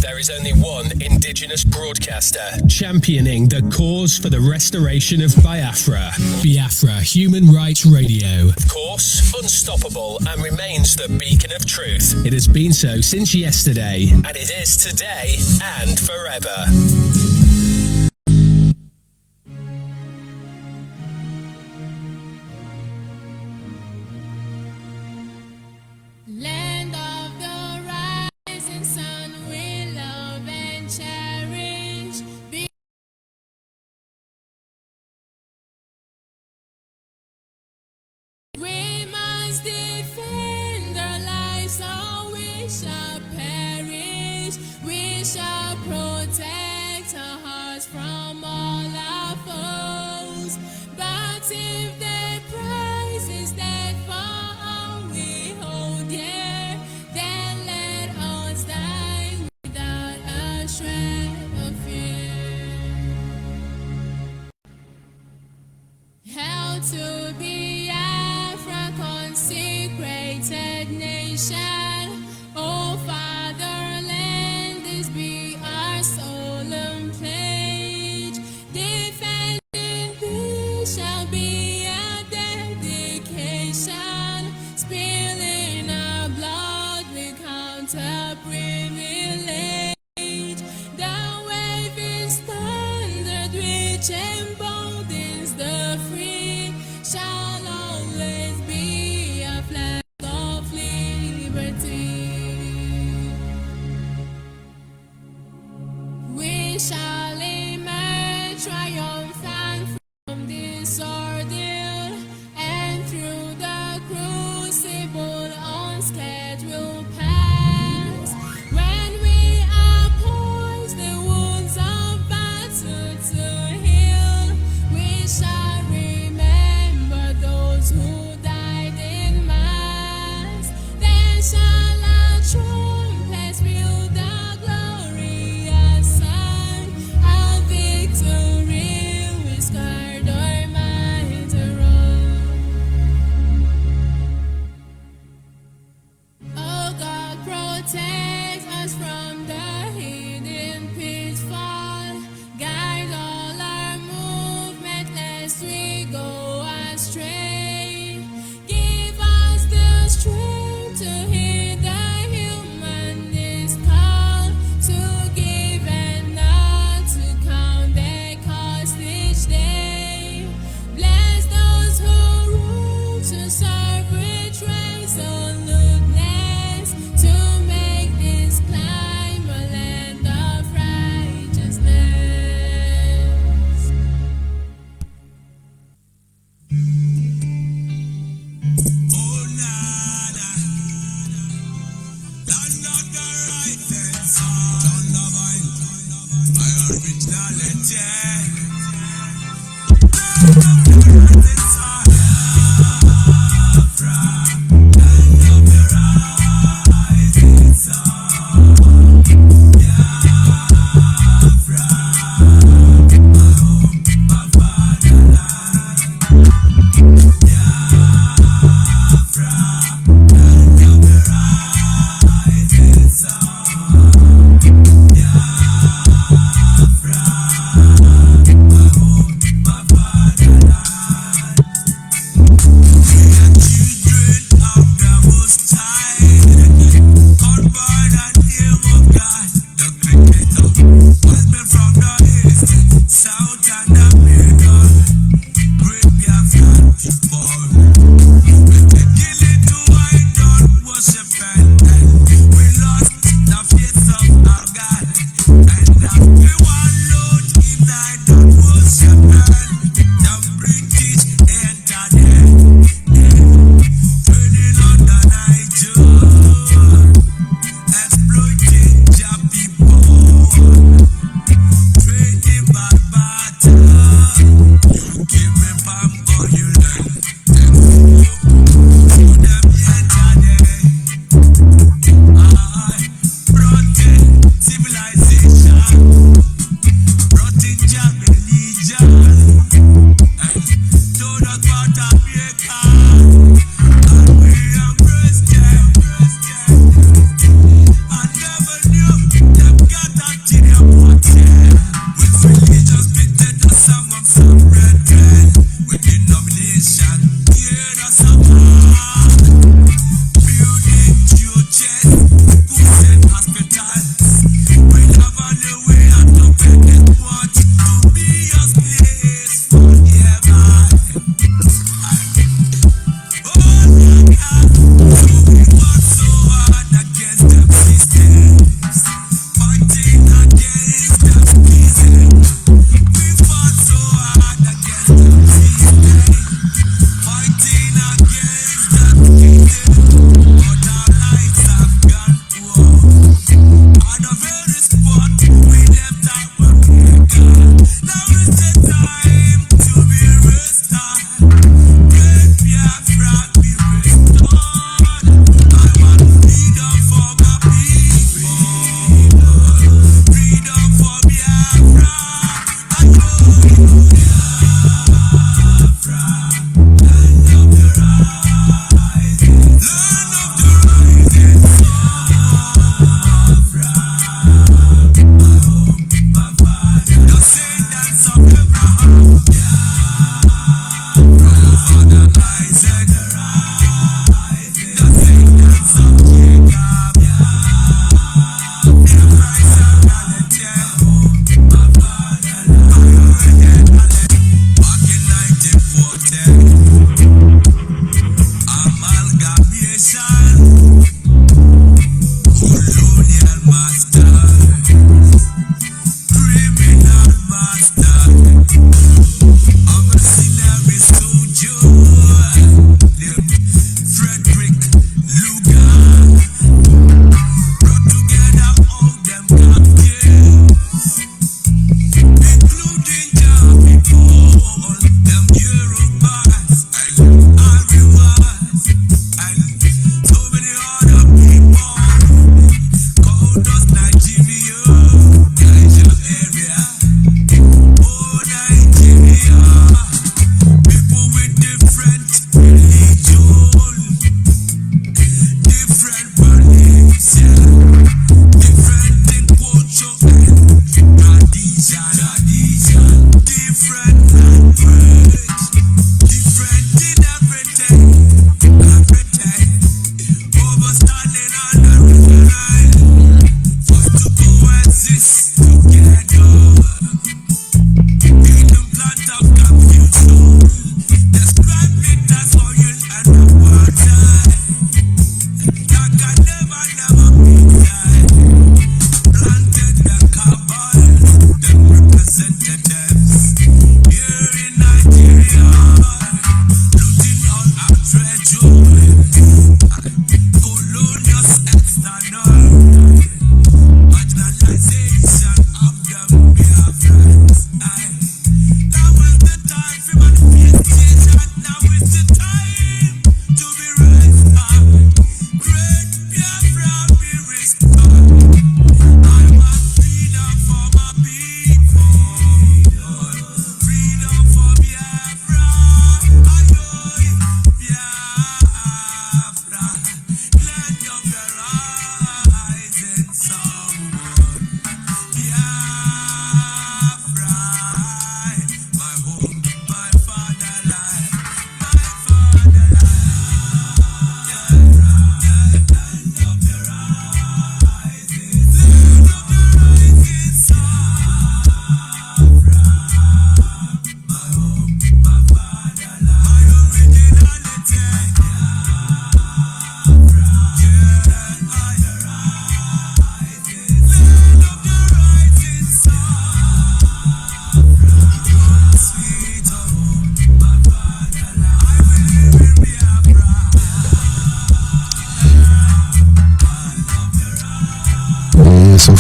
there is only one indigenous broadcaster championing the cause for the restoration of Biafra. Biafra Human Rights Radio. Of course, unstoppable and remains the beacon of truth. It has been so since yesterday, and it is today and forever. Land of the rising sun, we love and cherish. We must defend our lives, or we shall perish. We shall protect our hearts from all our foes. But if the price is dead for all we hold dear, then let us die without a shred of fear. Hell to Biafra, consecrated nation. Oh, fatherland, this be our solemn pledge. Defending peace shall be a dedication. Spilling our blood, we count a privilege. The waving standard which emboldens the free shall always be a flag of liberty. We shall emerge triumphant from this ordeal, and through the crucible unscathed we'll pass. When we are poised, the wounds of battle to heal, we shall remember those who died in mass. Then shall our trumpets fill the glorious sun. Our victory will scarred our minds around. Oh God, protect us from the hidden pitfall. Guide all our movement lest we go astray. Give us the strength to hear the humanist call, to give and not to count their cost each day. Bless those who rule to serve with resoluteness, to make this climb a land of righteousness. Oh, nada. Land of the rising sun. Land of my originality. Land of the rising sun. Biafra. Land of the rising sun. Biafra. My home, my fatherland. Biafra, land of the rising sun. Biafra, my home, my fatherland.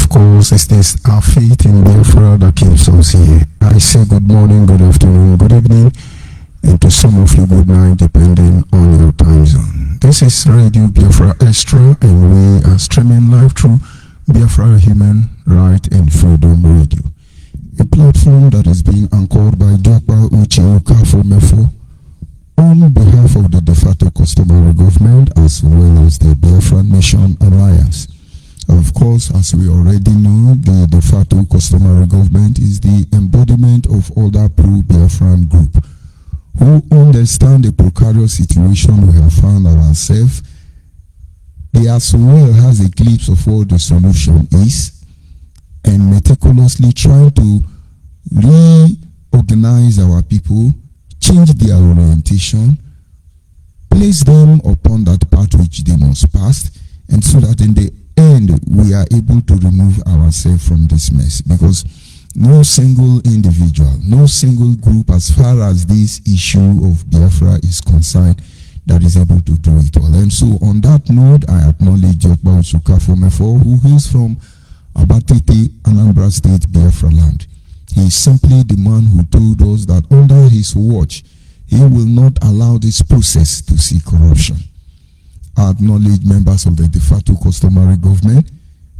of course, it is our faith in Biafra that keeps us here. I say good morning, good afternoon, good evening, and to some of you good night, depending on your time zone. This is Radio Biafra Extra, and we are streaming live through Biafra Human Right and Freedom Radio, a platform that is being anchored by Dr. ONYIBE on behalf of the de facto customary government as well as the Biafra Nation Alliance. Of course, as we already know, the de facto customary government is the embodiment of other pro-Biafran group who understand the precarious situation we have found ourselves. They as well has a glimpse of what the solution is and meticulously try to reorganize our people, change their orientation, place them upon that path which they must pass, and so that in the end we are able to remove ourselves from this mess, because no single individual, no single group as far as this issue of Biafra is concerned that is able to do it all. And so on that note, I acknowledge Jokba Osukafo, who hails from Abatete, Anambra State, Biafra land. He is simply the man who told us that under his watch, he will not allow this process to see corruption. I acknowledge members of the de facto customary government,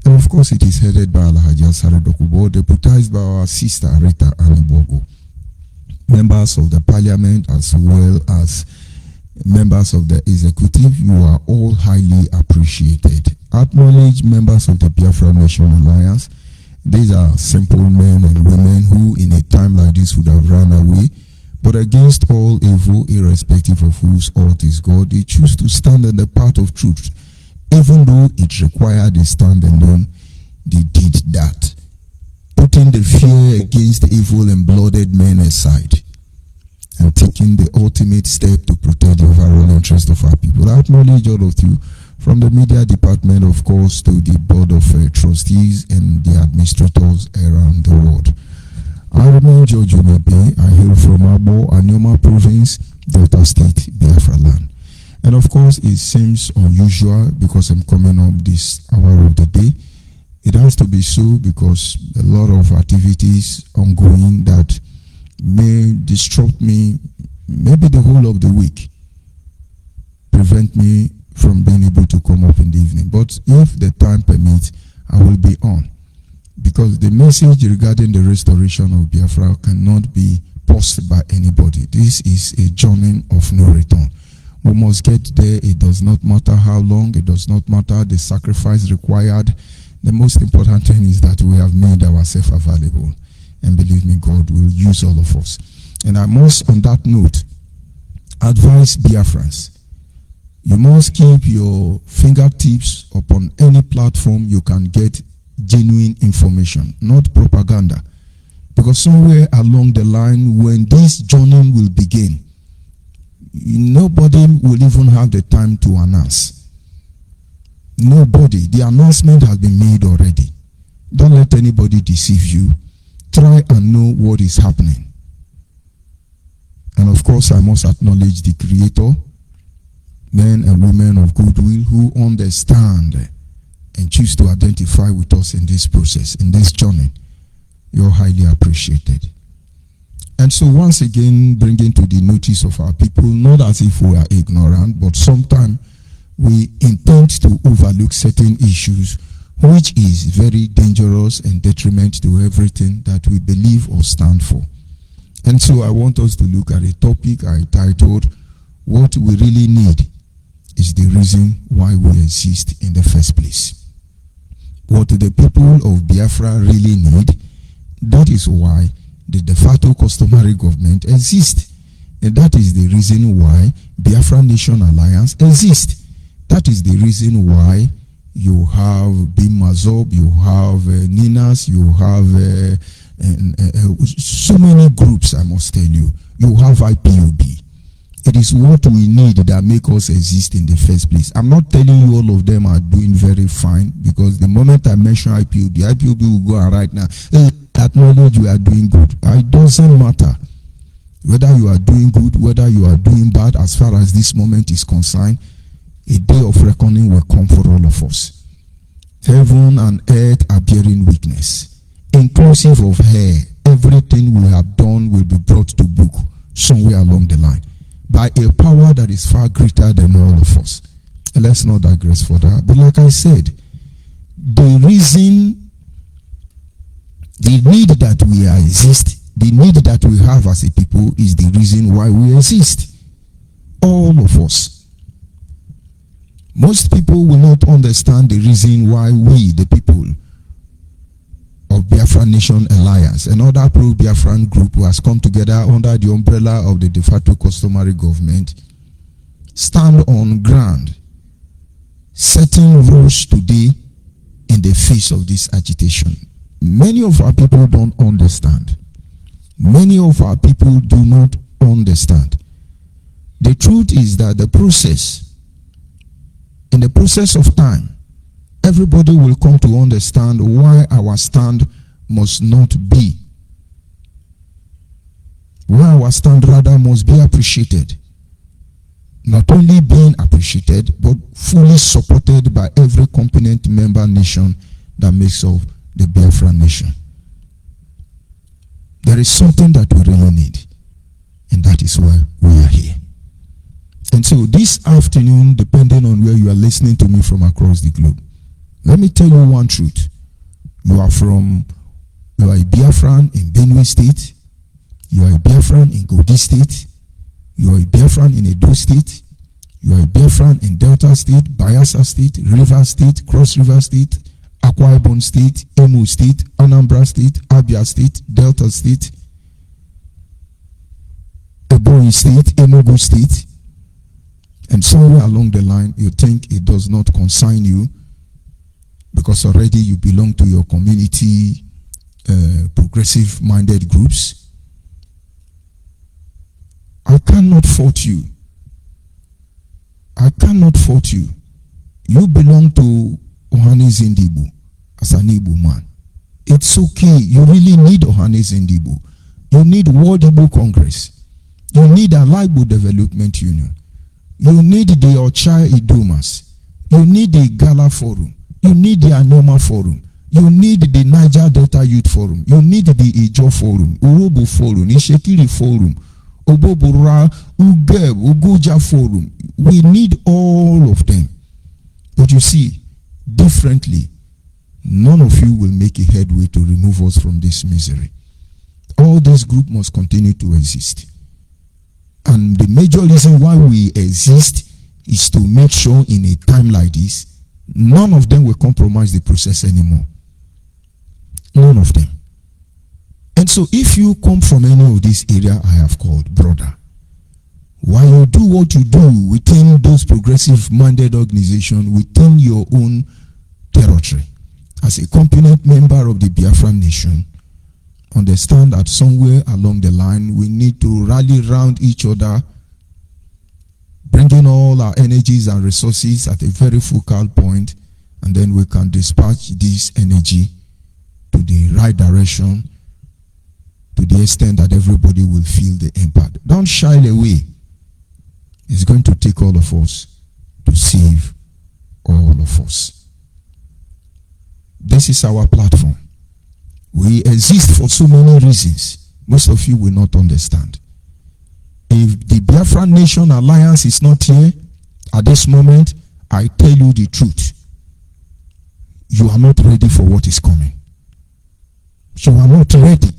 and of course it is headed by Alhaji Asare Dokubo, deputized by our sister Rita Anibogo. Members of the parliament as well as members of the executive, you are all highly appreciated. I acknowledge members of the Biafra Nation Alliance. These are simple men and women who in a time like this would have run away, but against all evil, irrespective of whose ought is God, they choose to stand in the path of truth. Even though it required a stand alone, they did that, putting the fear against evil and blooded men aside and taking the ultimate step to protect the overall interest of our people. I acknowledge all of you, from the media department, of course, to the board of trustees and the administrators around the world. I remain George ONYIBE. I hail from Abo, Anyoma province, Delta State, Biafra land. And of course, it seems unusual because I'm coming up this hour of the day. It has to be so because a lot of activities ongoing that may disrupt me, maybe the whole of the week, prevent me from being able to come up in the evening. But if the time permits, I will be on, because the message regarding the restoration of Biafra cannot be paused by anybody. This is a journey of no return. We must get there. It does not matter how long, it does not matter the sacrifice required. The most important thing is that we have made ourselves available, and believe me, God will use all of us. And I must, on that note, advise Biafrans, you must keep your fingertips upon any platform you can get genuine information, not propaganda. Because somewhere along the line, when this journey will begin, nobody will even have the time to announce. Nobody. The announcement has been made already. Don't let anybody deceive you. Try and know what is happening. And of course, I must acknowledge the Creator, men and women of goodwill who understand and choose to identify with us in this process, in this journey. You're highly appreciated. And so once again, bringing to the notice of our people, not as if we are ignorant, but sometimes we intend to overlook certain issues, which is very dangerous and detriment to everything that we believe or stand for. And so I want us to look at a topic I titled, What We Really Need is the Reason Why We Exist in the First Place. What the people of Biafra really need, that is why the de facto customary government exists. And that is the reason why Biafra Nation Alliance exists. That is the reason why you have Bimazob, you have Ninas, you have so many groups, I must tell you. You have IPOB. It is what we need that make us exist in the first place. I'm not telling you all of them are doing very fine, because the moment I mention IPOB will go on right now. Acknowledge we are doing good. It doesn't matter whether you are doing good, whether you are doing bad. As far as this moment is concerned, a day of reckoning will come for all of us. Heaven and earth are bearing witness, inclusive of her. Everything we have done will be brought to book somewhere along the line by a power that is far greater than all of us. And let's not digress for that. But like I said, the reason, the need that we exist, the need that we have as a people is the reason why we exist. All of us. Most people will not understand the reason why we, the people of Biafra Nation Alliance, another pro-Biafran group who has come together under the umbrella of the de facto customary government, stand on ground, setting rules today in the face of this agitation. Many of our people don't understand. Many of our people do not understand. The truth is that in the process of time, everybody will come to understand why our stand must not be. Why our stand rather must be appreciated. Not only being appreciated, but fully supported by every component member nation that makes up the Biafra nation. There is something that we really need, and that is why we are here. And so this afternoon, depending on where you are listening to me from across the globe, let me tell you one truth. You are a Biafran in Benue State. You are a Biafran in Kogi State. You are a Biafran in Edo State. You are a Biafran in Delta State, Bayelsa State, Rivers State, Cross River State, Akwa Ibom State, Imo State, Anambra State, Abia State, Delta State, Ebonyi State, Enugu State. And somewhere along the line, you think it does not concern you because already you belong to your community, progressive-minded groups. I cannot fault you. I cannot fault you. You belong to Ohane Zindibu as an Igbo man. It's okay. You really need Ohane Zindibu. You need World Igbo Congress. You need a Igbo Development Union. You need the Ochai Idumas. You need the Gala Forum. You need the Anoma Forum. You need the Niger Delta Youth Forum. You need the Ijo Forum, Urobo Forum, Ishekiri Forum, Obobura, Ugeb, Ugoja Forum. We need all of them. But you see, differently, none of you will make a headway to remove us from this misery. All this group must continue to exist. And the major reason why we exist is to make sure in a time like this, none of them will compromise the process anymore. None of them. And so if you come from any of this area I have called, brother, while you do what you do within those progressive-minded organizations, within your own territory, as a component member of the Biafra nation, understand that somewhere along the line, we need to rally around each other, bringing all our energies and resources at a very focal point, and then we can dispatch this energy to the right direction to the extent that everybody will feel the impact. Don't shy away. It's going to take all of us to save all of us. This is our platform. We exist for so many reasons. Most of you will not understand. If the Biafra Nation Alliance is not here at this moment, I tell you the truth. You are not ready for what is coming. You are not ready.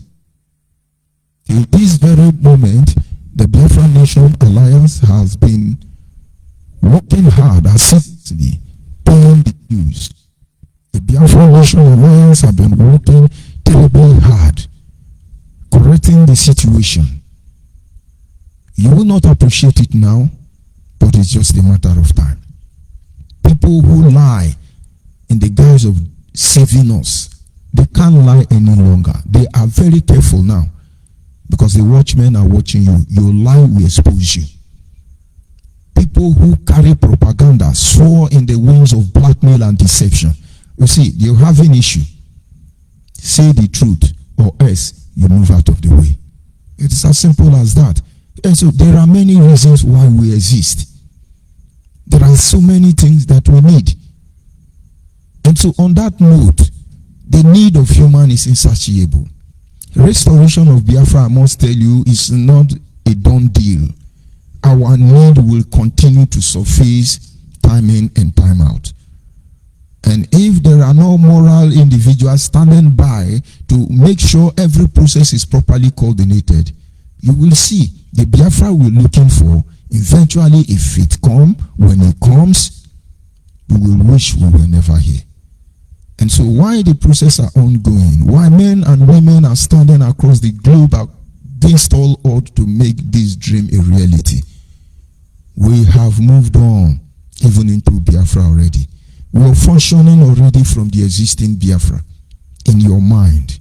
In this very moment, the Biafra Nation Alliance has been working hard, assiduously, paying the dues. The Biafra Nation Alliance have been working terribly hard, correcting the situation. You will not appreciate it now, but it's just a matter of time. People who lie in the guise of saving us, they can't lie any longer. They are very careful now because the watchmen are watching you. Your lie will expose you. People who carry propaganda soar in the wings of blackmail and deception. You see, you have an issue. Say the truth, or else you move out of the way. It's as simple as that. And so there are many reasons why we exist. There are so many things that we need. And so on that note, the need of human is insatiable. Restoration of Biafra, I must tell you, is not a done deal. Our need will continue to surface time in and time out. And if there are no moral individuals standing by to make sure every process is properly coordinated, you will see the Biafra we're looking for, eventually, if it comes, when it comes, we will wish we were never here. And so why the process are ongoing, why men and women are standing across the globe against all odds to make this dream a reality. We have moved on even into Biafra already. We are functioning already from the existing Biafra in your mind.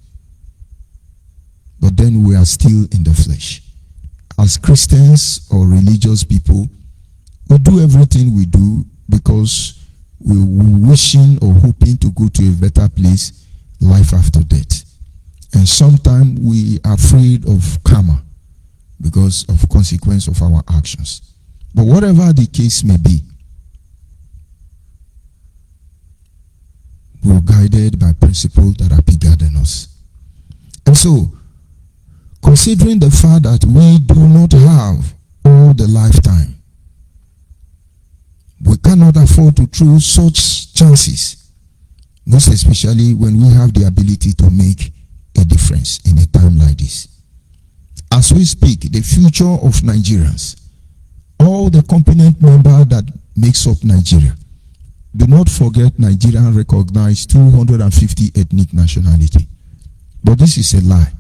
But then we are still in the flesh. As Christians or religious people, we do everything we do because we're wishing or hoping to go to a better place, life after death. And sometimes we are afraid of karma because of consequence of our actions. But whatever the case may be, we're guided by principles that are bigger than us. And so, considering the fact that we do not have all the lifetime, we cannot afford to throw such chances, most especially when we have the ability to make a difference in a time like this. As we speak, the future of Nigerians, all the component members that makes up Nigeria, do not forget Nigeria recognized 250 ethnic nationality. But this is a lie.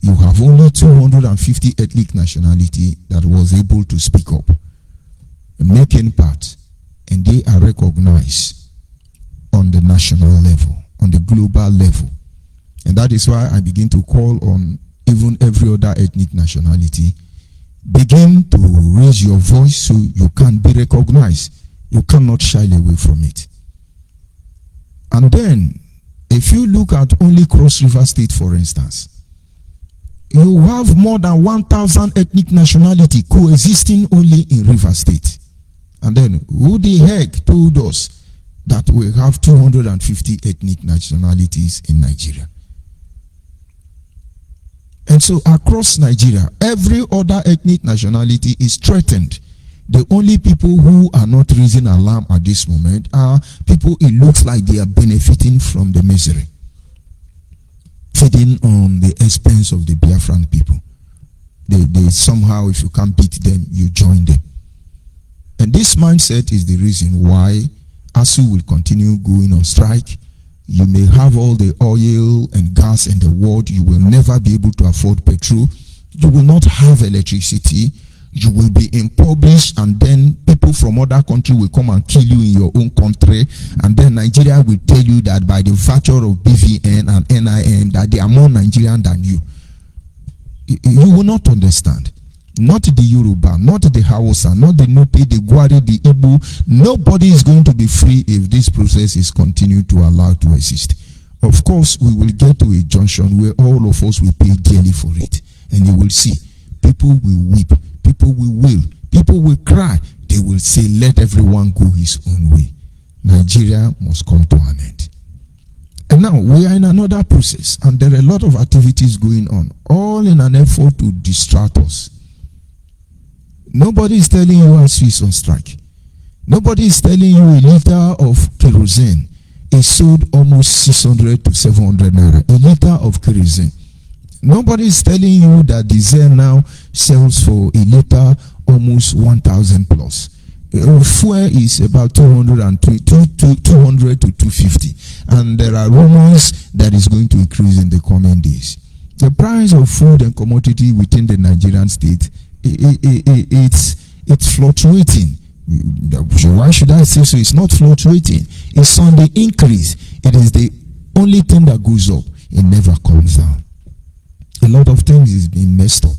You have only 250 ethnic nationality that was able to speak up, making part, and they are recognized on the national level, on the global level. And that is why I begin to call on even every other ethnic nationality, begin to raise your voice so you can be recognized. You cannot shy away from it. And then, if you look at only Cross River State, for instance, you have more than 1,000 ethnic nationality coexisting only in River State. And then, who the heck told us that we have 250 ethnic nationalities in Nigeria? And so, across Nigeria, every other ethnic nationality is threatened. The only people who are not raising alarm at this moment are people it looks like they are benefiting from the misery, feeding on the expense of the Biafran people. They somehow, if you can't beat them, you join them. And this mindset is the reason why ASU will continue going on strike. You may have all the oil and gas in the world. You will never be able to afford petrol. You will not have electricity. You will be impoverished, and then people from other countries will come and kill you in your own country, and then Nigeria will tell you that by the virtue of BVN and NIN that they are more Nigerian than you. You will not understand. Not the Yoruba, not the Hausa, not the Nupe, the Gwari, the Igbo. Nobody is going to be free if this process is continued to allow to exist. Of course, we will get to a junction where all of us will pay dearly for it, and you will see people will weep. People will wail. People will cry. They will say, let everyone go his own way. Nigeria must come to an end. And now we are in another process, and there are a lot of activities going on, all in an effort to distract us. Nobody is telling you ASU is on strike. Nobody is telling you a liter of kerosene is sold almost 600 to 700 naira. A liter of kerosene. Nobody is telling you that diesel now sells for a liter almost 1,000 plus. Fuel is about 200 to 250, and there are rumors that is going to increase in the coming days. The price of food and commodity within the Nigerian state, it's fluctuating. Why should I say so? It's not fluctuating. It's on the increase. It is the only thing that goes up. It never comes down. A lot of things is being messed up.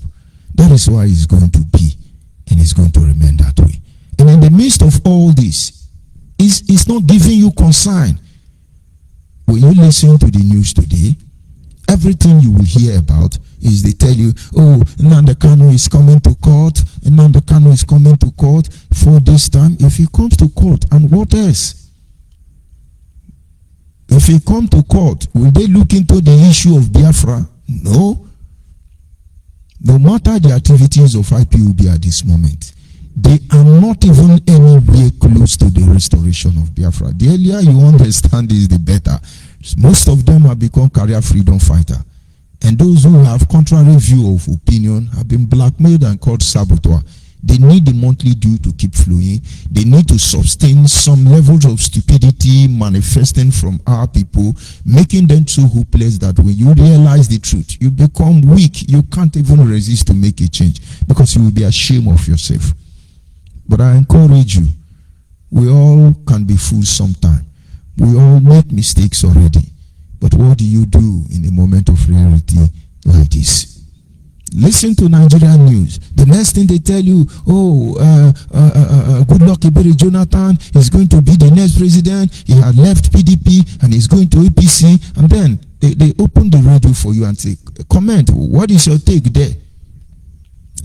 That is why it's going to be, and it's going to remain that way. And in the midst of all this, it's not giving you concern. When you listen to the news today, everything you will hear about is they tell you, oh, Nnamdi Kanu is coming to court, Nnamdi Kanu is coming to court for this time. If he comes to court, and what else? If he come to court, will they look into the issue of Biafra? No. No matter the activities of IPOB at this moment, they are not even anywhere close to the restoration of Biafra. The earlier you understand this, the better. Most of them have become career freedom fighter. And those who have contrary view of opinion have been blackmailed and called saboteur. They need the monthly due to keep flowing. They need to sustain some levels of stupidity manifesting from our people, making them so hopeless that when you realize the truth, you become weak. You can't even resist to make a change because you will be ashamed of yourself. But I encourage you, we all can be fools sometime. We all make mistakes already. But what do you do in a moment of reality like this? Listen to Nigerian news. The next thing they tell you, Goodluck Ebele Jonathan is going to be the next president. He had left PDP and he's going to APC. And then they open the radio for you and say, comment, what is your take there?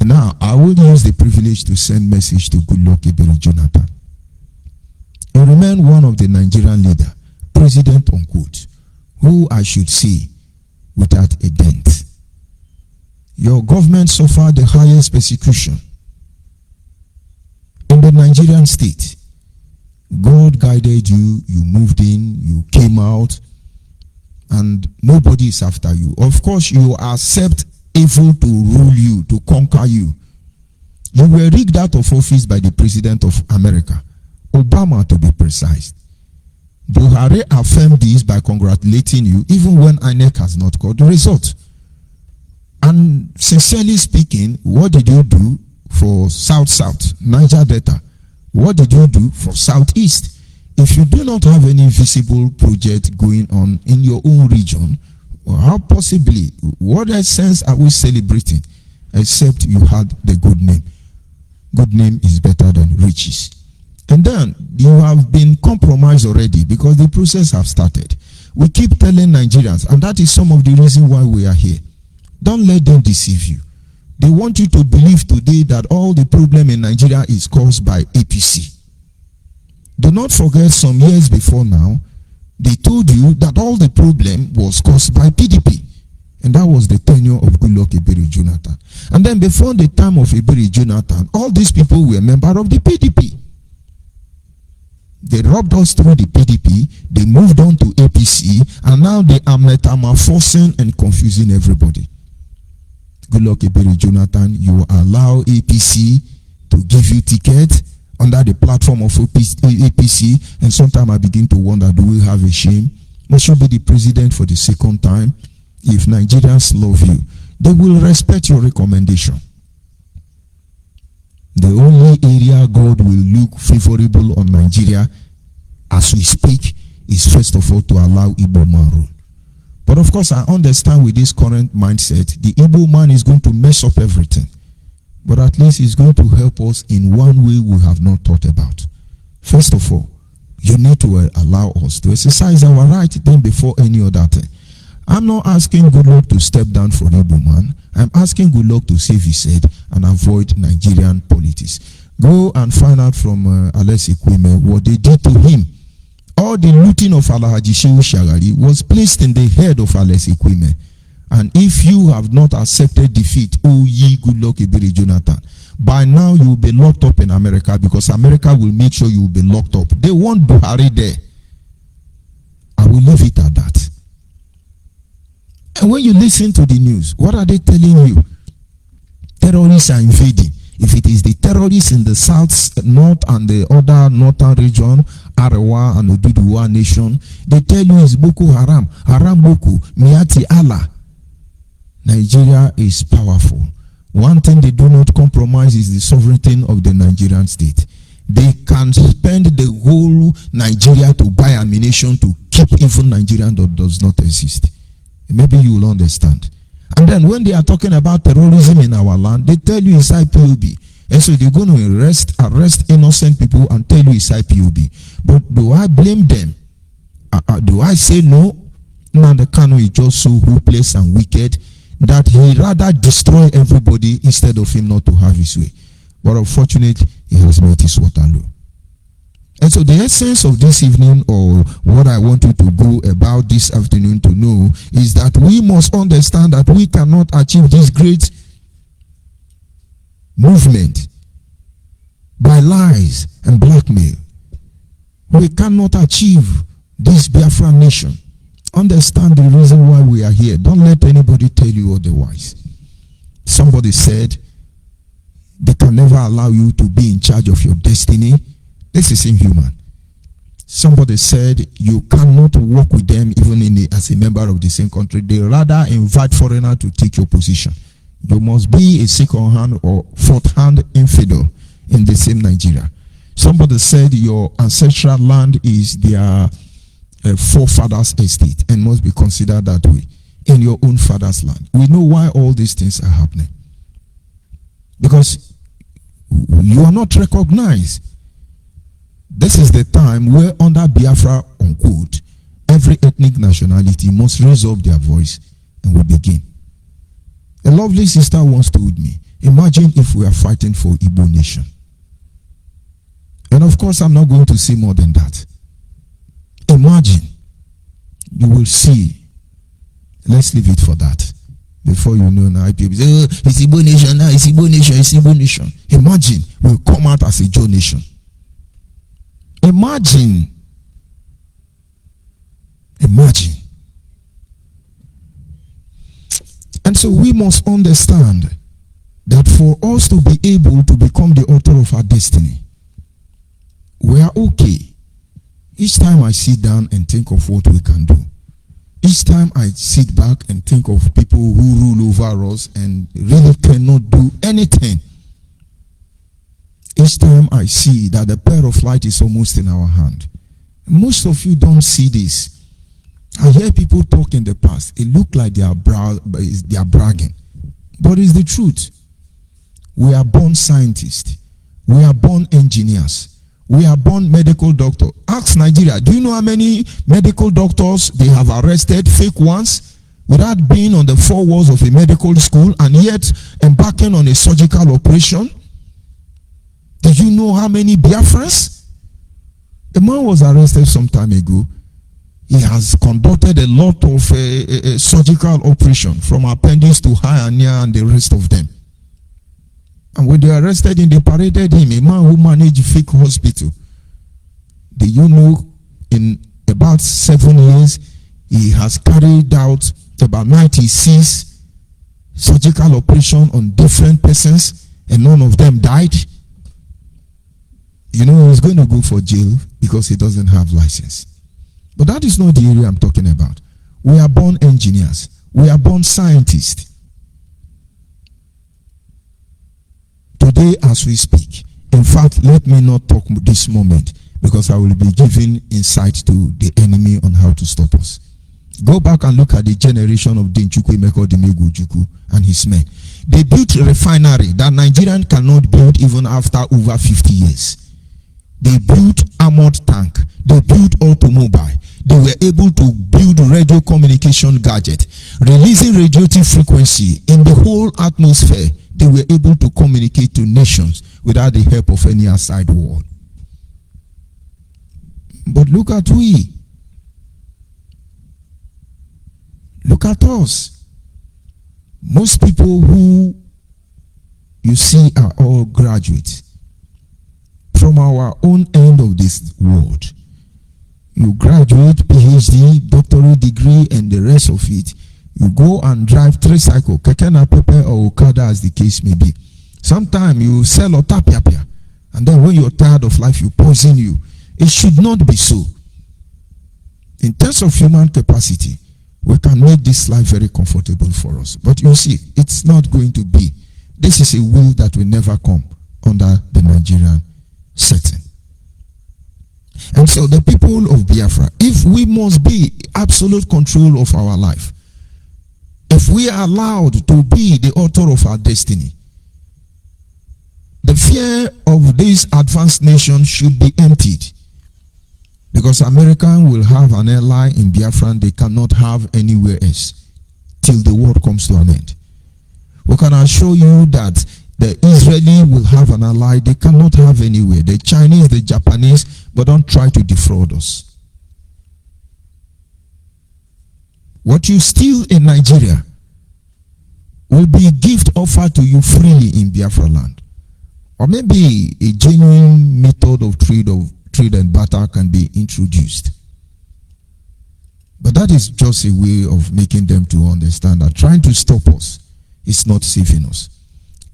Now, I will use the privilege to send message to Goodluck Ebele Jonathan. He remained one of the Nigerian leader, president unquote, who I should say without a dent. Your government suffered the highest persecution in the Nigerian state. God guided you, you moved in, you came out, and nobody is after you. Of course, you accept evil to rule you, to conquer you. You were rigged out of office by the President of America, Obama to be precise. Buhari affirmed this by congratulating you even when INEC has not got the result. And sincerely speaking, what did you do for South-South, Niger Delta? What did you do for Southeast? If you do not have any visible project going on in your own region, how possibly, what essence are we celebrating except you had the good name? Good name is better than riches. And then you have been compromised already because the process have started. We keep telling Nigerians, and that is some of the reason why we are here. Don't let them deceive you. They want you to believe today that all the problem in Nigeria is caused by APC. Do not forget some years before now, they told you that all the problem was caused by PDP. And that was the tenure of Goodluck Ebele Jonathan. And then before the time of Ebele Jonathan, all these people were members of the PDP. They robbed us through the PDP, they moved on to APC, and now they are metamorphosing and confusing everybody. Goodluck Ebele Jonathan, you allow APC to give you ticket under the platform of APC, and sometimes I begin to wonder, do we have a shame? Must you be the president for the second time? If Nigerians love you, they will respect your recommendation. The only area God will look favorable on Nigeria as we speak is first of all to allow Igbo man rule. But of course, I understand with this current mindset, the Igbo man is going to mess up everything. But at least it's going to help us in one way we have not thought about. First of all, you need to allow us to exercise our right then before any other thing. I'm not asking Goodluck to step down for Igbo man. I'm asking Goodluck to save his head and avoid Nigerian politics. Go and find out from Alex Ekweme what they did to him. All the looting of Alhaji Shehu Shagari was placed in the head of Alex Ekweme. And if you have not accepted defeat, oh ye Goodluck Ebele Jonathan, by now you will be locked up in America because America will make sure you will be locked up. They want Buhari there. I will leave it at that. And when you listen to the news, what are they telling you? Terrorists are invading. If it is the terrorists in the south, north, and the other northern region, Arewa and Oduduwa nation, they tell you it's Boko Haram, Haram Boko, Miati Allah. Nigeria is powerful. One thing they do not compromise is the sovereignty of the Nigerian state. They can spend the whole Nigeria to buy ammunition to keep even Nigerian that does not exist. Maybe you will understand. And then when they are talking about terrorism in our land, they tell you it's IPOB. And so they're going to arrest innocent people and tell you it's IPOB. But do I blame them? Do I say no? Nnamdi Kanu is just so hopeless and wicked that he rather destroy everybody instead of him not to have his way. But unfortunately, he has met his Waterloo. And so the essence of this evening, or what I want you to go about this afternoon to know, is that we must understand that we cannot achieve this great movement by lies and blackmail. We cannot achieve this Biafra nation. Understand the reason why we are here. Don't let anybody tell you otherwise. Somebody said they can never allow you to be in charge of your destiny. This is inhuman. Somebody said you cannot work with them even as a member of the same country. They rather invite foreigners to take your position. You must be a second-hand or fourth-hand infidel in the same Nigeria. Somebody said your ancestral land is their forefathers' estate and must be considered that way in your own father's land. We know why all these things are happening. Because you are not recognized. This is the time where under Biafra, unquote, every ethnic nationality must raise up their voice and we begin. A lovely sister once told me, imagine if we are fighting for Igbo nation. And of course, I'm not going to say more than that. Imagine, you will see. Let's leave it for that. Before you know now, people say, oh, it's Igbo nation now, it's Igbo nation, it's Igbo nation. Imagine, we'll come out as a Joe nation. Imagine. And so we must understand that for us to be able to become the author of our destiny, we are okay. Each time I sit down and think of what we can do, each time I sit back and think of people who rule over us and really cannot do anything, each time I see that the pair of light is almost in our hand. Most of you don't see this. I hear people talk in the past. It look like they are bragging. But it's the truth. We are born scientists. We are born engineers. We are born medical doctors. Ask Nigeria, do you know how many medical doctors they have arrested, fake ones, without being on the four walls of a medical school and yet embarking on a surgical operation? Do you know how many Biafrans? A man was arrested some time ago. He has conducted a lot of surgical operation from appendix to hernia and the rest of them. And when they arrested him, they paraded him, a man who managed fake hospital. Do you know, in about 7 years, he has carried out about 96 surgical operations on different persons, and none of them died? You know, he's going to go for jail because he doesn't have license. But that is not the area I'm talking about. We are born engineers. We are born scientists. Today, as we speak, in fact, let me not talk this moment because I will be giving insight to the enemy on how to stop us. Go back and look at the generation of Denchukwu Emeka Odimegwu and his men. They built a refinery that Nigerian cannot build even after over 50 years. They built armored tank. They built automobile. They were able to build radio communication gadget, releasing radioactive frequency in the whole atmosphere. They were able to communicate to nations without the help of any outside world. But look at we. Look at us. Most people who you see are all graduates from our own end of this world. You graduate, PhD, doctorate degree, and the rest of it. You go and drive tricycle, keke napep or okada as the case may be. Sometimes you sell otapiapia, and then when you're tired of life, you poison you. It should not be so. In terms of human capacity, we can make this life very comfortable for us. But you see, it's not going to be. This is a will that will never come under the Nigerian setting. And so the people of Biafra, if we must be absolute control of our life, if we are allowed to be the author of our destiny, the fear of this advanced nation should be emptied. Because Americans will have an ally in Biafra they cannot have anywhere else till the world comes to an end. We can assure you that The Israeli will have an ally they cannot have anywhere. The Chinese, the Japanese, but don't try to defraud us. What you steal in Nigeria will be a gift offered to you freely in Biafra land. Or maybe a genuine method of trade and barter can be introduced. But that is just a way of making them to understand that trying to stop us is not saving us.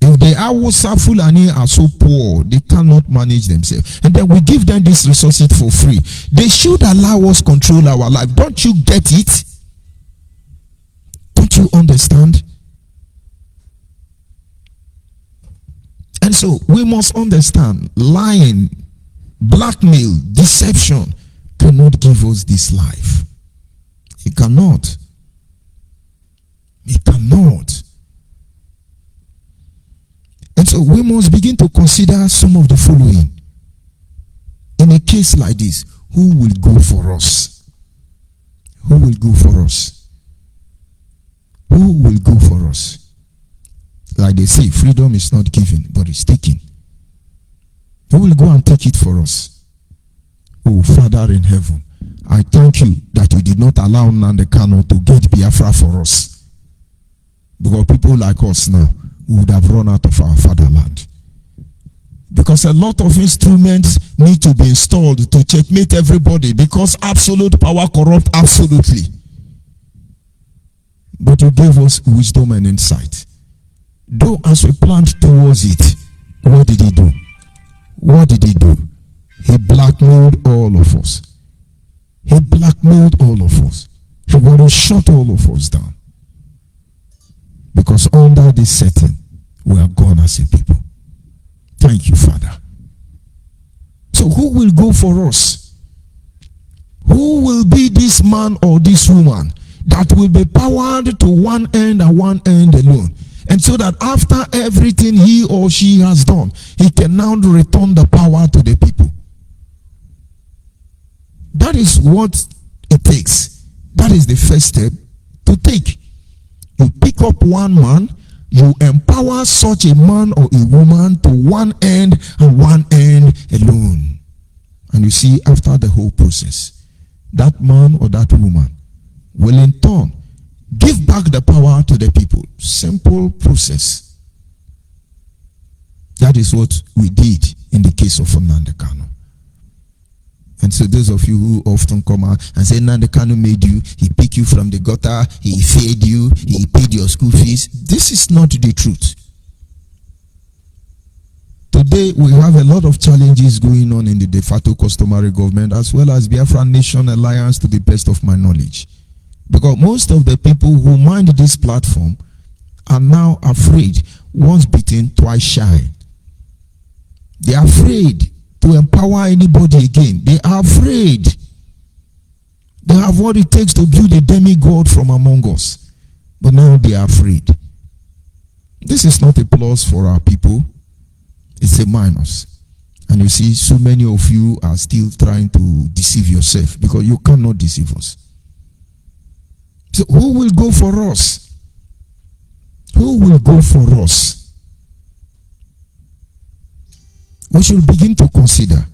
If the Hausa Fulani are so poor, they cannot manage themselves. And then we give them these resources for free. They should allow us control our life. Don't you get it? Don't you understand? And so we must understand lying, blackmail, deception cannot give us this life. It cannot. It cannot. And so we must begin to consider some of the following. In a case like this, who will go for us? Who will go for us? Who will go for us? Like they say, freedom is not given, but it's taken. Who will go and take it for us? Oh, Father in heaven, I thank you that you did not allow Nnamdi Kanu to get Biafra for us. Because people like us now would have run out of our fatherland. Because a lot of instruments need to be installed to checkmate everybody, because absolute power corrupts absolutely. But you gave us wisdom and insight. Though as we planned towards it, what did he do? What did he do? He blackmailed all of us. He blackmailed all of us. He wanted to shut all of us down. Because under this setting, we are gone as a people. Thank you, Father. So who will go for us? Who will be this man or this woman that will be powered to one end and one end alone? And so that after everything he or she has done, he can now return the power to the people. That is what it takes. That is the first step to take. You pick up one man, you empower such a man or a woman to one end and one end alone. And you see, after the whole process, that man or that woman will in turn give back the power to the people. Simple process. That is what we did in the case of Nnamdi Kanu. And so those of you who often come out and say Nnamdi Kanu made you, he picked you from the gutter, he fed you, he paid your school fees. This is not the truth. Today we have a lot of challenges going on in the de facto customary government, as well as Biafra Nation Alliance, to the best of my knowledge. Because most of the people who mind this platform are now afraid. Once bitten, twice shy. They are afraid to empower anybody again. They are afraid. They have what it takes to build a demigod from among us. But now they are afraid. This is not a plus for our people. It's a minus. And you see, so many of you are still trying to deceive yourself, because you cannot deceive us. So who will go for us? Who will go for us? We should begin to consider,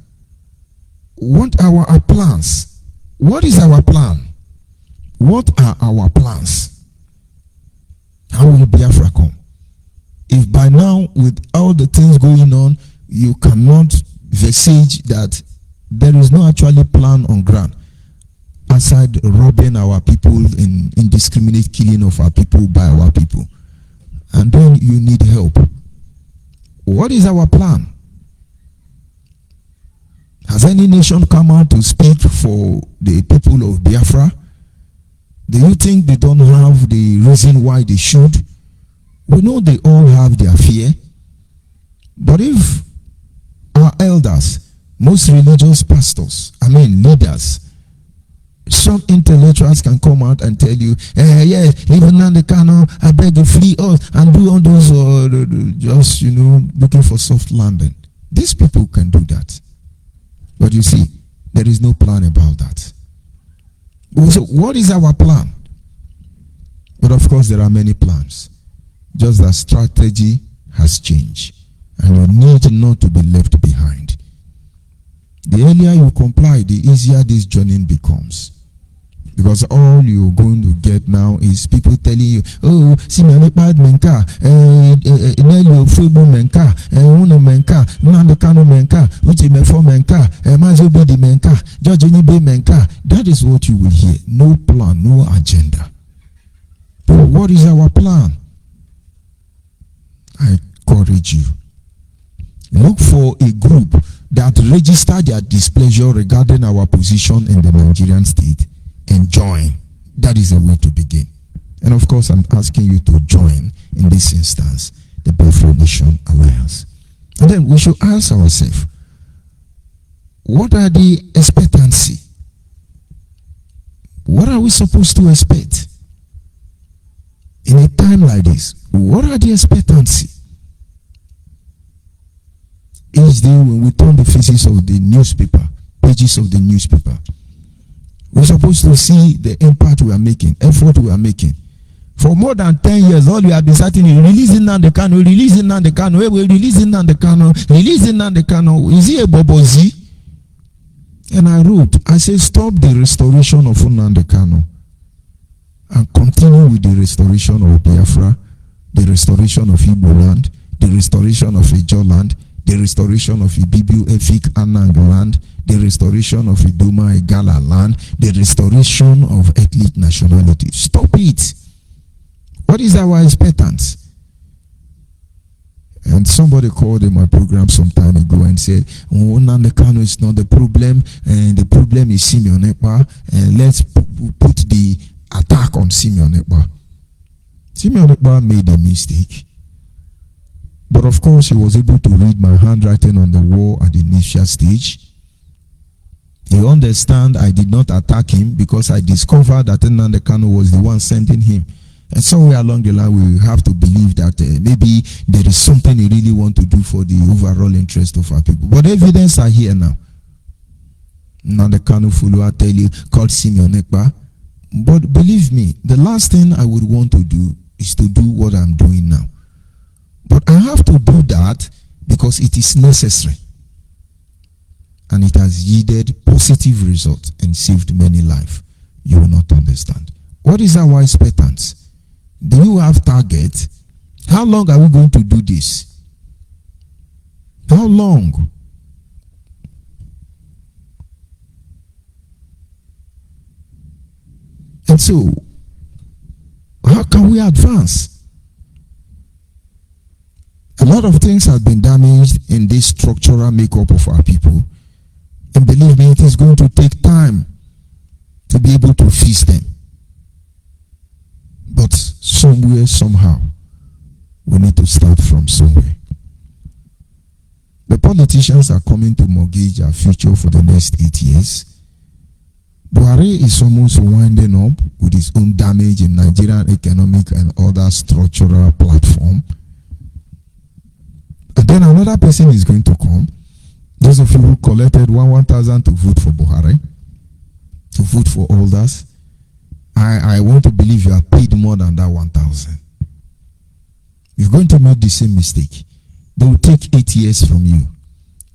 what are our plans? What is our plan? What are our plans? How will Biafra come? If by now, with all the things going on, you cannot visage that there is no actually plan on ground, aside robbing our people in indiscriminate killing of our people by our people, and then you need help. What is our plan? Has any nation come out to speak for the people of Biafra? Do you think they don't have the reason why they should? We know they all have their fear. But if our elders, most religious pastors, leaders, some intellectuals can come out and tell you, yes, even Nnamdi Kanu, I beg you, flee us and do all those, just, looking for soft landing. These people can do that. But you see, there is no plan about that. So what is our plan? But of course, there are many plans. Just that strategy has changed, and you need not to be left behind. The earlier you comply, the easier this journey becomes. Because all you're going to get now is people telling you, oh, see me bad menka, Nelio Fubu menka, Una menka, Nandekano menka, Uti Mefo menka, Mazobi di menka, Judge Unibe menka. That is what you will hear. No plan, no agenda. But what is our plan? I encourage you. Look for a group that register their displeasure regarding our position in the Nigerian state and join. That is the way to begin. And of course, I'm asking you to join, in this instance, the BIAFRA Nation Alliance. And then we should ask ourselves, what are the expectancy? What are we supposed to expect? In a time like this, what are the expectancy? Each day when we turn the faces of the newspaper, pages of the newspaper, we're supposed to see the impact we are making, effort we are making. For more than 10 years, all we have been starting is releasing Nandekano, releasing Nandekano, releasing Nandekano, releasing Nandekano. Is he a Bobozi? And I wrote, I said, stop the restoration of Nandekano and continue with the restoration of Biafra, the restoration of Igbo land, the restoration of Ijo land, the restoration of Ibibu, Efik, Anang land, the restoration of Iduma, Igala land, the restoration of ethnic nationality. Stop it. What is our expectance? And somebody called in my program some time ago and said, oh, Nandekano is not the problem, and the problem is Simeon Ekpa, and let's put the attack on Simeon Ekpa. Simeon Ekpa made a mistake. But of course, he was able to read my handwriting on the wall at the initial stage. You understand, I did not attack him because I discovered that Nandekano was the one sending him. And somewhere along the line, we have to believe that maybe there is something he really wants to do for the overall interest of our people. But evidence are here now. Nandekano Fulu, I tell you, called Simeon Ekpa. But believe me, the last thing I would want to do is to do what I'm doing now. But I have to do that because it is necessary. And it has yielded positive results and saved many lives. You will not understand. What is our expectance? Do you have target? How long are we going to do this? How long? And so, how can we advance? A lot of things have been damaged in this structural makeup of our people. And believe me, it is going to take time to be able to fix them. But somewhere, somehow, we need to start from somewhere. The politicians are coming to mortgage our future for the next 8 years. Buhari is almost winding up with his own damage in Nigerian economic and other structural platform. And then another person is going to come. Those of you who collected 1,000 to vote for Buhari, to vote for others, I want to believe you have paid more than that 1,000. You're going to make the same mistake. They will take 8 years from you.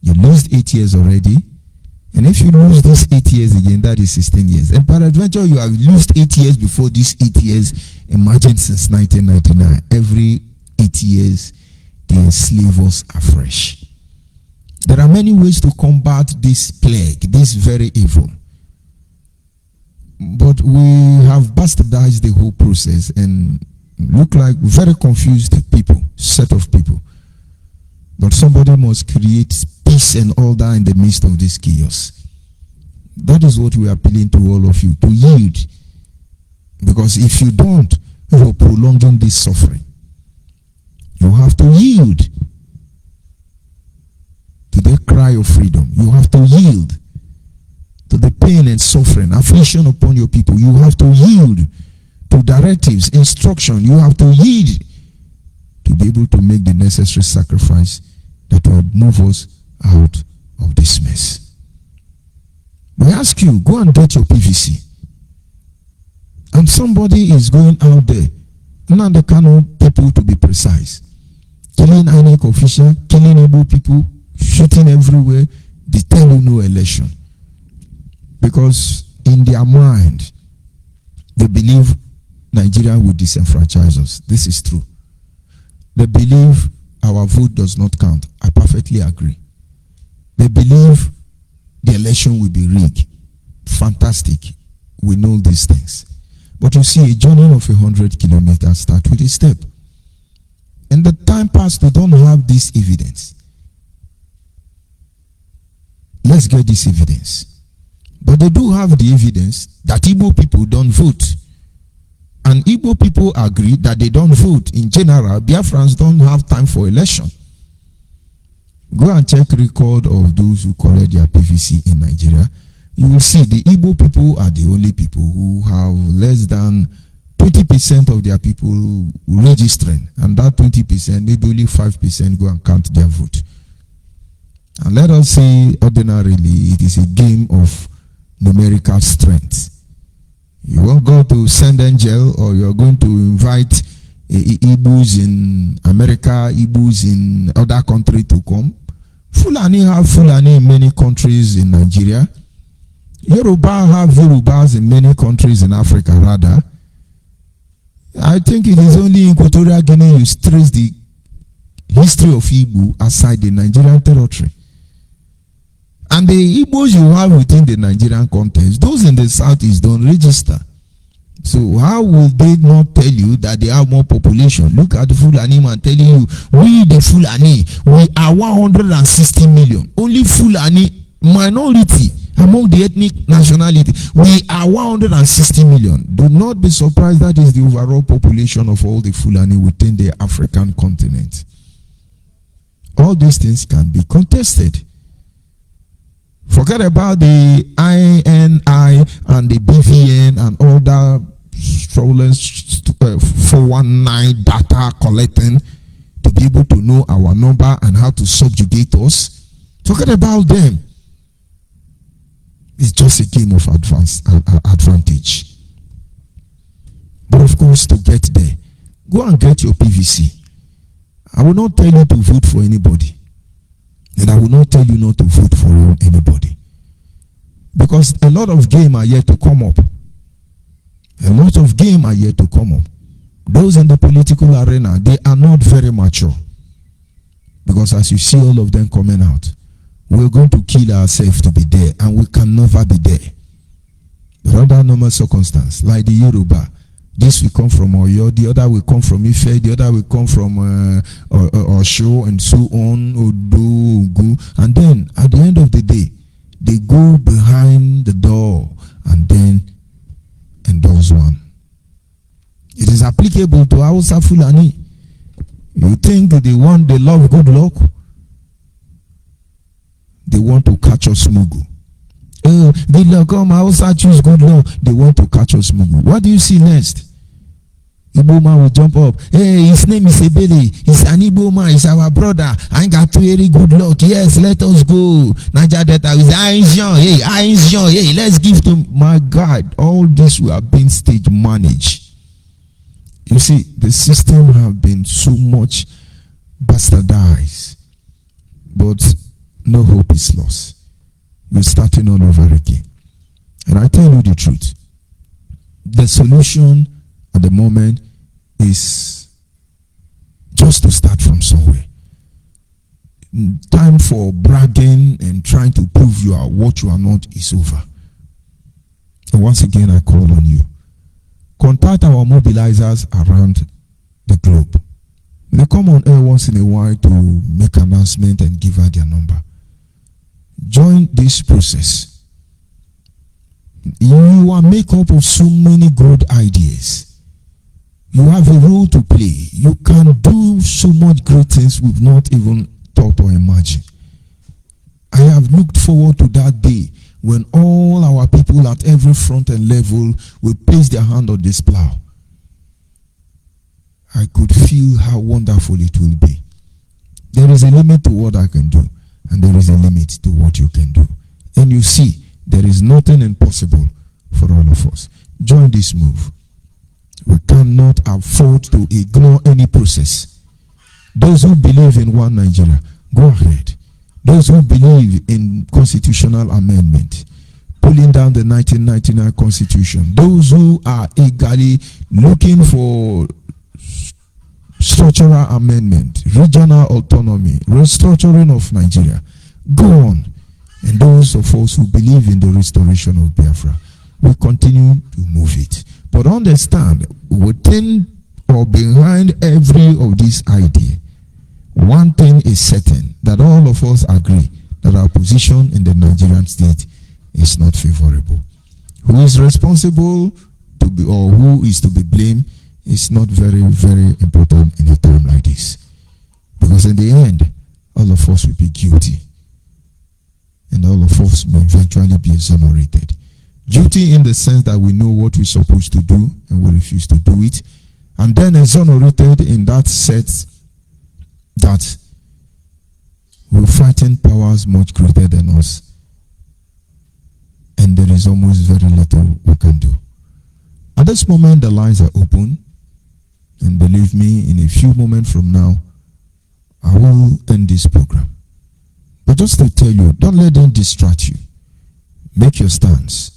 You lost 8 years already. And if you lose these 8 years again, that is 16 years. And peradventure, you have lost 8 years before these 8 years. Imagine since 1999, every 8 years, they enslave us afresh. There are many ways to combat this plague, this very evil. But we have bastardized the whole process and look like very confused people, set of people. But somebody must create peace and order in the midst of this chaos. That is what we are appealing to all of you, to yield. Because if you don't, you are prolonging this suffering. You have to yield to the cry of freedom. You have to yield to the pain and suffering, affliction upon your people. You have to yield to directives, instruction. You have to yield to be able to make the necessary sacrifice that will move us out of this mess. We ask you, go and get your PVC. And somebody is going out there, Nandekano people to be precise, killing INEC officials, killing Igbo people, shooting everywhere. They tell you no election. Because in their mind, they believe Nigeria will disenfranchise us. This is true. They believe our vote does not count. I perfectly agree. They believe the election will be rigged. Fantastic. We know these things. But you see, a journey of 100 kilometers starts with a step. And the time passed, they don't have this evidence. Let's get this evidence. But they do have the evidence that Igbo people don't vote. And Igbo people agree that they don't vote. In general, Biafrans don't have time for election. Go and check record of those who collect their PVC in Nigeria. You will see the Igbo people are the only people who have less than 20% of their people registering. And that 20%, maybe only 5% go and count their vote. And let us say, ordinarily, it is a game of numerical strength. You won't go to Send Angel, or you're going to invite Igbos in America, Igbos in other countries to come. Fulani have Fulani in many countries in Nigeria. Yoruba have Yorubas in many countries in Africa, rather. I think it is only in Equatorial Guinea you trace the history of Igbo aside the Nigerian territory. And the Igbos you have within the Nigerian context, those in the southeast don't register. So how will they not tell you that they have more population? Look at the Fulani man telling you, we the Fulani, we are 160 million. Only Fulani minority among the ethnic nationality, we are 160 million. Do not be surprised that is the overall population of all the Fulani within the African continent. All these things can be contested. Forget about the INI and the BVN and all that stolen 419 data collecting to be able to know our number and how to subjugate us. Forget about them. It's just a game of advantage. But of course, to get there, go and get your PVC. I will not tell you to vote for anybody. And I will not tell you not to vote for anybody. Because a lot of game are yet to come up. A lot of game are yet to come up. Those in the political arena, they are not very mature. Because as you see all of them coming out, we're going to kill ourselves to be there, and we can never be there. But under normal circumstance, like the Yoruba, this will come from Oyo, the other will come from Ife, the other will come from Osho, and so on, Odo, Ogu. And then, at the end of the day, they go behind the door and then endorse one. It is applicable to Hausa Fulani. You think they love good luck? They want to catch us mugu. Oh, good luck, come Hausa choose good luck. They want to catch us mugu. What do you see next? Igbo man will jump up. Hey, his name is Ebele. He's an Igbo man. He's our brother. I ain't got very good luck. Yes, let us go. Niger Delta is Ainsian. Hey, Ainsian. Hey, let's give to my God. All this will have been stage managed. You see, the system have been so much bastardized. But no hope is lost. We're starting all over again. And I tell you the truth. The solution at the moment is just to start from somewhere. Time for bragging and trying to prove you are what you are not is over. And once again, I call on you. Contact our mobilizers around the globe. They come on air once in a while to make announcement and give out their number. Join this process. You are made up of so many good ideas. You have a role to play. You can do so much great things we've not even thought or imagined. I have looked forward to that day when all our people at every front and level will place their hand on this plow. I could feel how wonderful it will be. There is a limit to what I can do, and there is a limit to what you can do. And you see, there is nothing impossible for all of us. Join this move. We cannot afford to ignore any process. Those who believe in one Nigeria, go ahead. Those who believe in constitutional amendment, pulling down the 1999 constitution, those who are eagerly looking for structural amendment, regional autonomy, restructuring of Nigeria, go on. And those of us who believe in the restoration of Biafra, we continue to move it. But understand, within or behind every of these idea, one thing is certain, that all of us agree that our position in the Nigerian state is not favorable. Who is responsible to be, or who is to be blamed, is not very, very important in a time like this. Because in the end, all of us will be guilty. And all of us may eventually be exonerated. Guilty in the sense that we know what we're supposed to do and we refuse to do it. And then exonerated in that sense that we're fighting powers much greater than us. And there is almost very little we can do. At this moment, the lines are open. And believe me, in a few moments from now, I will end this program. But just to tell you, don't let them distract you. Make your stance.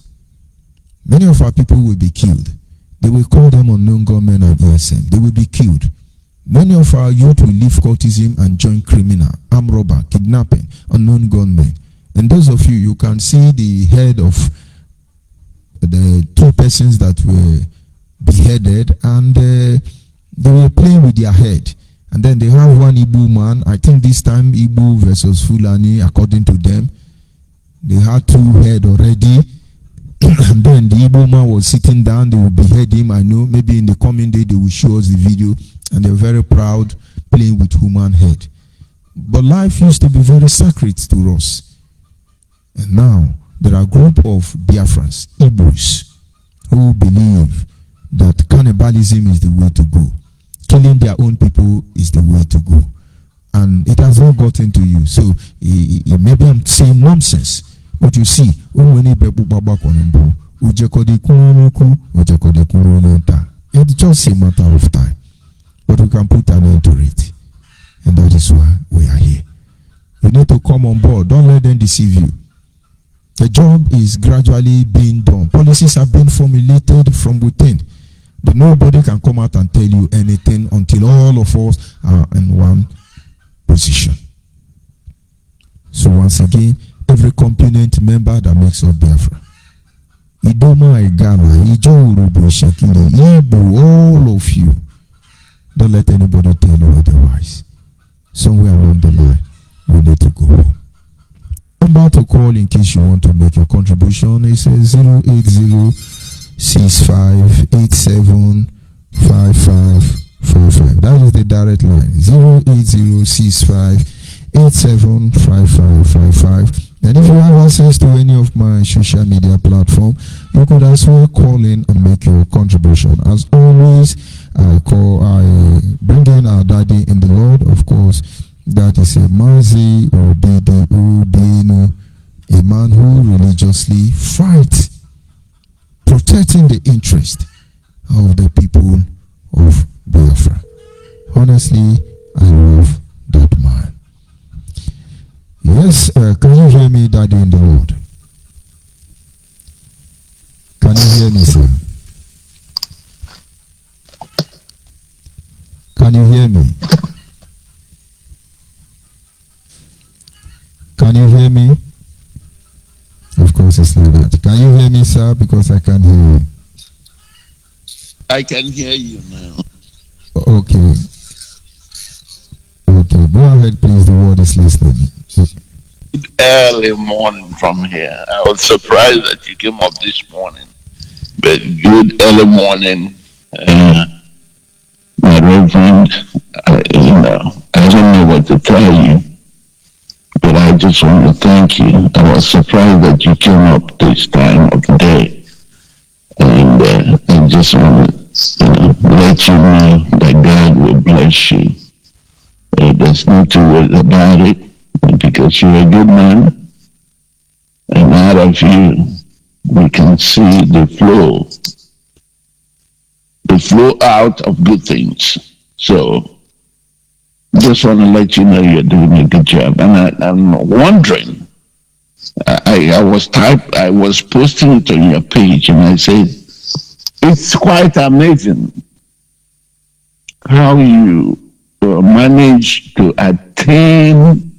Many of our people will be killed. They will call them unknown gunmen and ESM. They will be killed. Many of our youth will leave cultism and join criminal, armed robber, kidnapping, unknown gunmen. And those of you, you can see the head of the two persons that were beheaded, and they were playing with their head. And then they have one Igbo man. I think this time Igbo versus Fulani, according to them. They had two heads already. And then the Igbo man was sitting down. They will behead him. I know maybe in the coming day they will show us the video. And they're very proud playing with human head. But life used to be very sacred to us. And now there are a group of Biafrans, Igbos, who believe that cannibalism is the way to go. Killing their own people is the way to go. And it has not gotten to you. So maybe I'm saying nonsense. But you see, it's just a matter of time. But we can put an end to it. And that is why we are here. You need to come on board. Don't let them deceive you. The job is gradually being done. Policies are being formulated from within. But nobody can come out and tell you anything until all of us are in one position. So once again, every component member that makes up Biafra, Idoma, Igala, Ijo, Urubu, Shekili, Igbo, all of you, don't let anybody tell you otherwise. Somewhere along the line, we need to go home. Number to call in case you want to make your contribution is 08065875545. That is the direct line. 08065875555. And if you have access to any of my social media platform, you could as well call in and make your contribution. As always, I bring in our daddy in the Lord, of course. That is a Mazi or Bino, a man who religiously fights, protecting the interest of the people of Biafra. Honestly, I love that man. Yes, can you hear me, Daddy in the Lord? Can you hear me, sir? Can you hear me? Can you hear me? Of course it's like that. Can you hear me, sir? Because I can't hear you. I can hear you now. Okay. Okay, go ahead, please. The word is listening. Early morning from here. I was surprised that you came up this morning. But good early morning, my reverend. I don't know what to tell you, but I just want to thank you. I was surprised that you came up this time of the day. And I just want to let you know that God will bless you. There's no two words about it, because you're a good man. And out of you, we can see the flow out of good things. So Just want to let you know you're doing a good job. And I'm wondering, I was posting it on your page, and I said, it's quite amazing how you manage to attain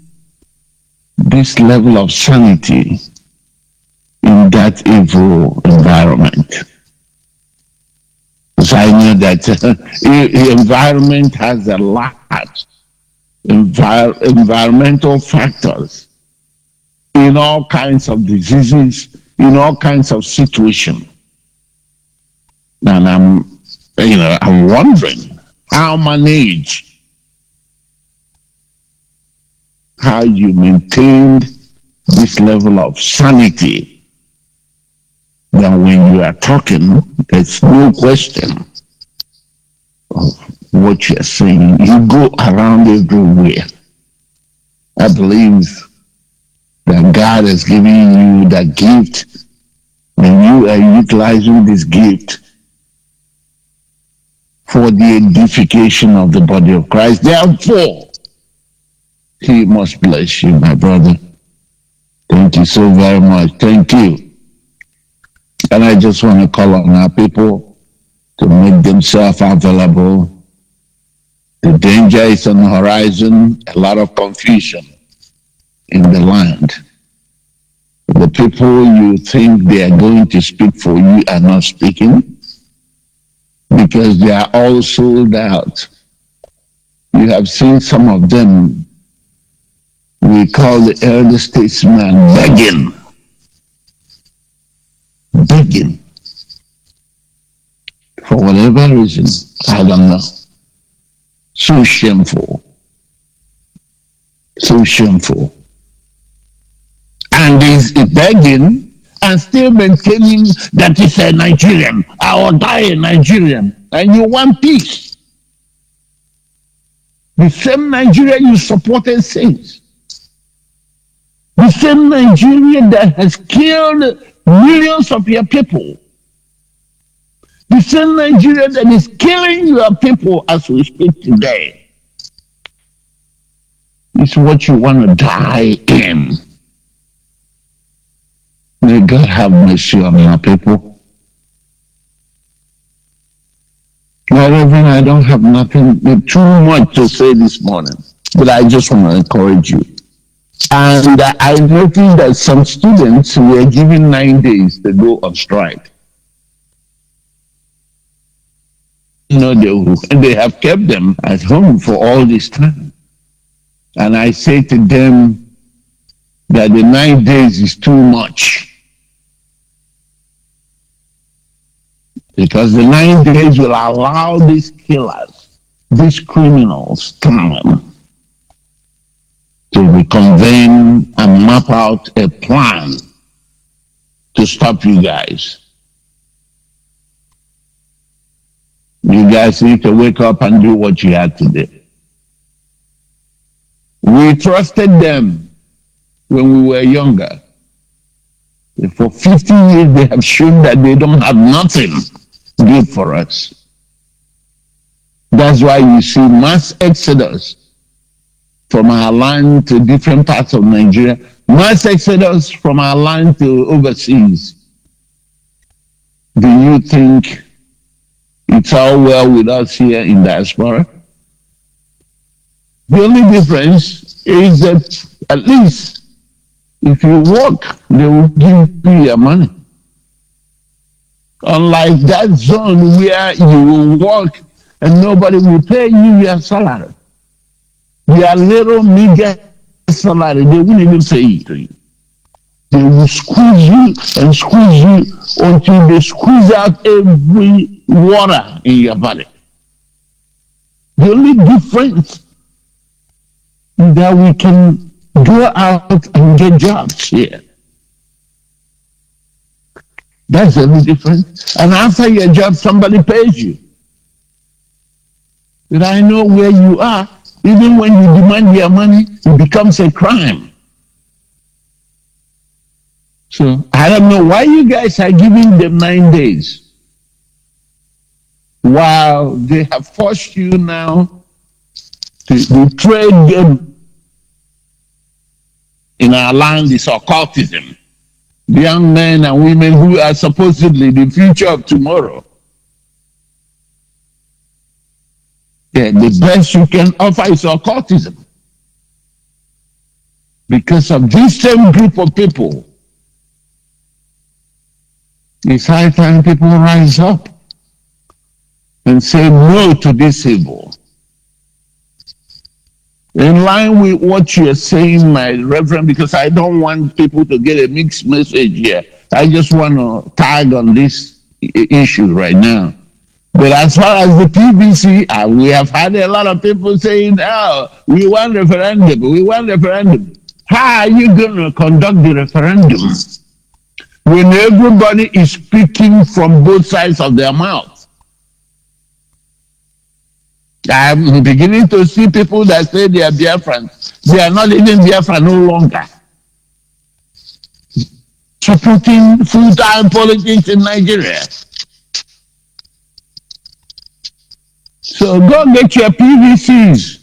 this level of sanity in that evil environment. So I know that the environment has a lot environmental factors in all kinds of diseases, in all kinds of situations. And I'm wondering how you maintained this level of sanity. That when you are talking, there's no question of what you're saying. You go around everywhere. I believe that God has given you that gift, and you are utilizing this gift for the edification of the body of Christ. Therefore, He must bless you, my brother. Thank you so very much. Thank you. And I just want to call on our people to make themselves available. The danger is on the horizon, a lot of confusion in the land. The people you think they are going to speak for you are not speaking because they are all sold out. You have seen some of them, we call the elder statesman, begging for whatever reason, I don't know. So shameful. And he's begging and still maintaining that he's a Nigerian. I will die a Nigerian. And you want peace. The same Nigeria you supported since. The same Nigeria that has killed millions of your people. The same Nigeria that is killing your people as we speak today. It's what you want to die in. May God have mercy on our people. My Reverend, I don't have nothing too much to say this morning, but I just want to encourage you. And I noticed that some students were given 9 days to go on strike. They have kept them at home for all this time. And I say to them that the 9 days is too much. Because the 9 days will allow these killers, these criminals, time to reconvene and map out a plan to stop you guys. You guys need to wake up and do what you had to do. We trusted them when we were younger. For 50 years, they have shown that they don't have nothing good for us. That's why you see mass exodus from our land to different parts of Nigeria, mass exodus from our land to overseas. Do you think it's all well with us here in diaspora? The only difference is that at least if you work, they will give you your money. Unlike that zone where you will work and nobody will pay you your salary. Your little meager salary, they won't even pay it to you. They will squeeze you and squeeze you until they squeeze out every water in your body. The only difference is that we can go out and get jobs here. That's the only difference. And after your job, somebody pays you. But I know where you are. Even when you demand your money, it becomes a crime. So I don't know why you guys are giving them 9 days while they have forced you now The trade game in our land is occultism. The young men and women who are supposedly the future of tomorrow. Yeah, the best you can offer is occultism. Because of this same group of people, it's high time people rise up and say no to this evil. In line with what you're saying, my reverend, because I don't want people to get a mixed message here. I just want to tag on this issue right now. But as far as the PVC, we have had a lot of people saying, oh, we want referendum, we want referendum. How are you going to conduct the referendum when everybody is speaking from both sides of their mouth? I'm beginning to see people that say they are Biafrans. They are not even Biafra no longer. Supporting full-time politics in Nigeria. So go get your PVCs,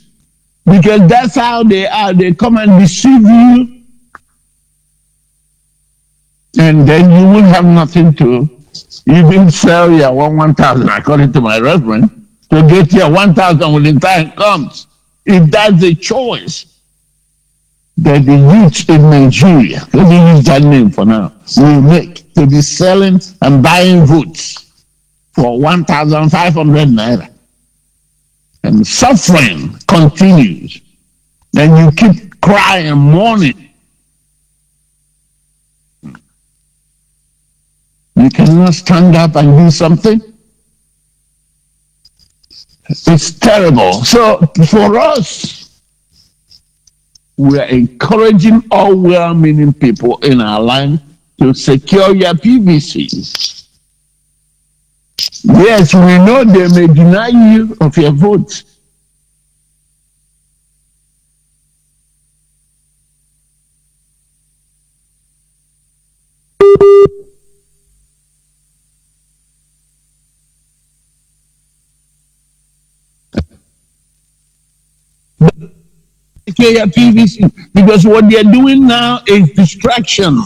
because that's how they are. They come and deceive you, and then you will have nothing to even sell your 1,000, according to my reverend, to get your 1,000 when the time comes. If that's the choice that the youth in Nigeria, let me use that name for now, will make, to be selling and buying votes for 1,500 naira. And suffering continues. Then you keep crying, mourning. You cannot stand up and do something. It's terrible. So for us, we are encouraging all well-meaning people in our land to secure your PVCs. Yes, we know they may deny you of your vote. Secure your PVC, because what they're doing now is distraction.